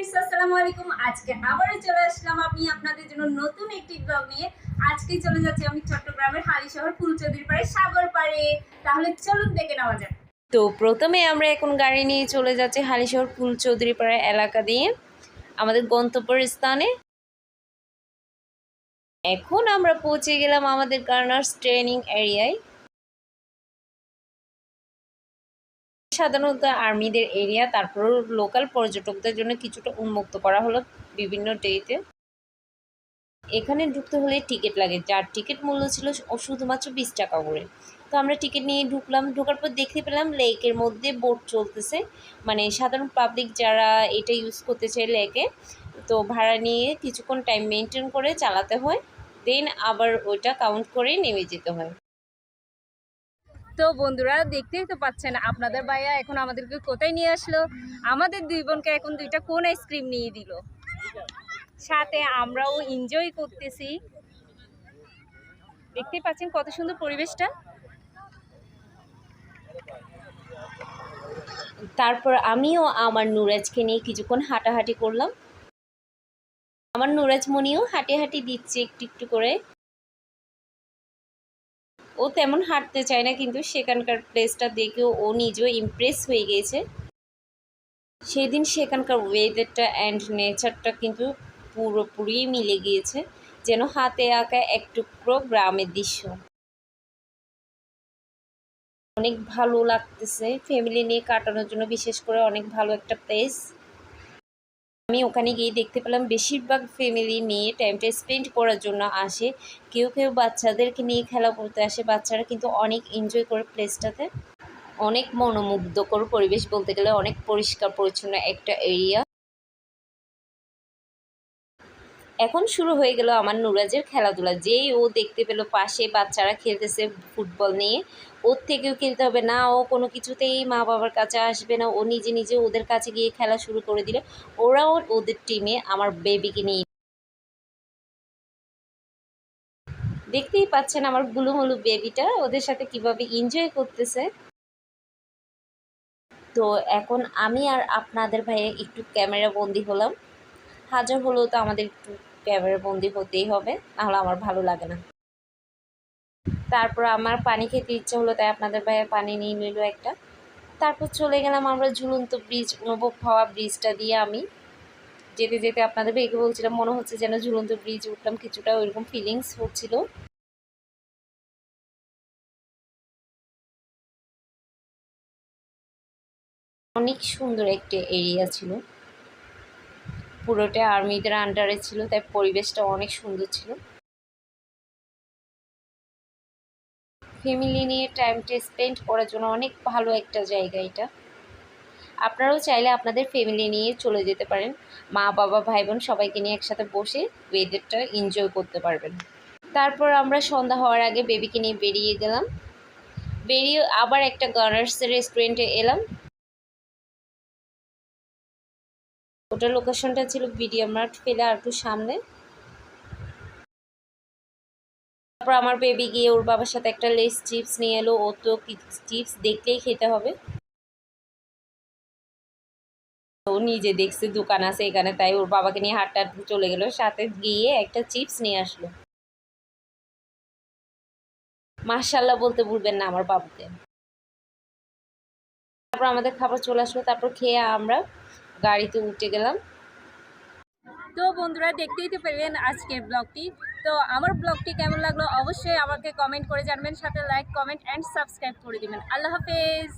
Viewers আসসালামু আলাইকুম। আজকে আবারও চলে আসলাম আমি আপনাদের জন্য নতুন একটি ব্লগ নিয়ে। আজকে চলে যাচ্ছি আমি চট্টগ্রামের হালিশহর ফুলচৌধুরী পাড়ে সাগর পাড়ে। তাহলে চলুন দেখে নেওয়া যাক। তো প্রথমে আমরা এখন গাড়ি নিয়ে চলে যাচ্ছি হালিশহর ফুলচৌধুরী পাড়া এলাকা দিয়ে আমাদের গন্তব্যের স্থানে। এখন আমরা পৌঁছে গেলাম আমাদের গার্নার্স ট্রেনিং এরিয়ায়। সাধারণত আর্মিদের এরিয়া, তারপর লোকাল পর্যটকদের জন্য কিছুটা উন্মুক্ত করা হলো বিভিন্ন ডেতে। এখানে ঢুকতে হলে টিকিট লাগে, যার টিকিট মূল্য ছিল শুধুমাত্র 20 টাকা করে। তো আমরা টিকিট নিয়ে ঢুকলাম। ঢোকার পর দেখতে পেলাম লেকের মধ্যে বোট চলতেছে, মানে সাধারণ পাবলিক যারা এটা ইউজ করতে চায় লেকে, তো ভাড়া নিয়ে কিছুক্ষণ টাইম মেনটেন করে চালাতে হয়, দেন আবার ওইটা কাউন্ট করে নেমে যেতে হয়। তো বন্ধুরা দেখতেই তো পাচ্ছেন আপনাদের ভাইয়া এখন আমাদেরকে কোথায় নিয়ে আসলো। আমাদের দুই বোনকে এখন দুইটা কোন আইসক্রিম নিয়ে দিল, সাথে আমরাও এনজয় করতেছি। দেখতেই পাচ্ছেন কত সুন্দর পরিবেশটা। তারপর আমিও আমার নুরাজকে নিয়ে কিছুক্ষণ হাঁটাহাঁটি করলাম। আমার নুরাজ মনিও হাঁটি হাঁটি দিচ্ছে একটু একটু করে। ও তেমন হাঁটতে চায় না, কিন্তু সেখানকার প্লেসটা দেখেও ও নিজেও ইমপ্রেস হয়ে গিয়েছে। সেদিন সেখানকার ওয়েদারটা অ্যান্ড নেচারটা কিন্তু পুরোপুরি মিলে গিয়েছে, যেন হাতে আঁকা এক টুকরো গ্রামের দৃশ্য। অনেক ভালো লাগতেছে ফ্যামিলি নিয়ে কাটানোর জন্য, বিশেষ করে অনেক ভালো একটা প্লেস। আমি ওখানে গিয়ে দেখতে পেলাম বেশিরভাগ ফ্যামিলি নিয়ে টাইমটা স্পেন্ড করার জন্য আসে। কেউ কেউ বাচ্চাদেরকে নিয়ে খেলা করতে আসে। বাচ্চারা কিন্তু অনেক এনজয় করে প্লেসটাতে। অনেক মনোমুগ্ধকর পরিবেশ বলতে গেলে, অনেক পরিষ্কার পরিচ্ছন্ন একটা এরিয়া। এখন শুরু হয়ে গেল আমার নুরাজের খেলাধুলা। যেই ও দেখতে পেলো পাশে বাচ্চারা খেলতেছে ফুটবল নিয়ে, ওর থেকেও খেলতে হবে না, ও কোনো কিছুতেই মা বাবার কাছে আসবে না, ও নিজে নিজে ওদের কাছে গিয়ে খেলা শুরু করে দিলে। ওরাও ওদের টিমে আমার বেবিকে নিয়ে, দেখতেই পাচ্ছেন আমার গুলুমুলু বেবিটা ওদের সাথে কিভাবে এনজয় করতেছে। তো এখন আমি আর আপনাদের ভাইয়া একটু ক্যামেরা বন্দি হলাম। হাজার হলেও তো আমাদের একটু ক্যামেরা বন্দি হতেই হবে, নাহলে আমার ভালো লাগে না। তারপর আমার পানি খেতে ইচ্ছে হলো, তাই আপনাদের ভাইয়া পানি নিয়ে নিল একটা। তারপর চলে গেলাম আমরা ঝুলন্ত ব্রিজ অনুভব হওয়া ব্রিজটা দিয়ে। আমি যেতে যেতে আপনাদের ভাইকে বলছিলাম মনে হচ্ছে যেন ঝুলন্ত ব্রিজ উঠলাম, কিছুটা ওইরকম ফিলিংস হচ্ছিল। অনেক সুন্দর একটা এরিয়া ছিল, পুরোটা আর্মিদের আন্ডারে ছিল, তাই পরিবেশটা অনেক সুন্দর ছিল। ফ্যামিলি নিয়ে টাইমটা স্পেন্ড করার জন্য অনেক ভালো একটা জায়গা এটা। আপনারাও চাইলে আপনাদের ফ্যামিলি নিয়ে চলে যেতে পারেন, মা বাবা ভাই বোন সবাইকে নিয়ে একসাথে বসে ওয়েদারটা এনজয় করতে পারবেন। তারপর আমরা সন্ধ্যা হওয়ার আগে বেবিকে নিয়ে বেরিয়ে গেলাম। বেরিয়ে আবার একটা গার্নার্সের রেস্টুরেন্টে এলাম। ওটার লোকেশনটা ছিল বিডিএ মার্ট ফেলে আর একটু সামনে। তারপর আমার বেবি গিয়ে ওর বাবার সাথে একটা লেস চিপস নিয়ে এলো। ও তো চিপস দেখলেই খেতে হবে, ও নিজে দেখছে দোকান আছে এখানে, তাই ওর বাবাকে নিয়ে হাঁটতে হাঁটতে চলে গেল, সাথে গিয়ে একটা চিপস নিয়ে আসলো। মাশাআল্লাহ বলতে ভুলবেন না আমার বাবুকে। তারপর আমাদের খাবার চলে আসলো, তারপর খেয়ে আমরা গাড়িতে উঠে গেলাম। তো বন্ধুরা দেখতেই তো পেলেন আজকের ব্লগটি। তো আমার ব্লগটি কেমন লাগলো অবশ্যই আমাকে কমেন্ট করে জানবেন, সাথে লাইক কমেন্ট অ্যান্ড সাবস্ক্রাইব করে দিবেন। আল্লাহ হাফেজ।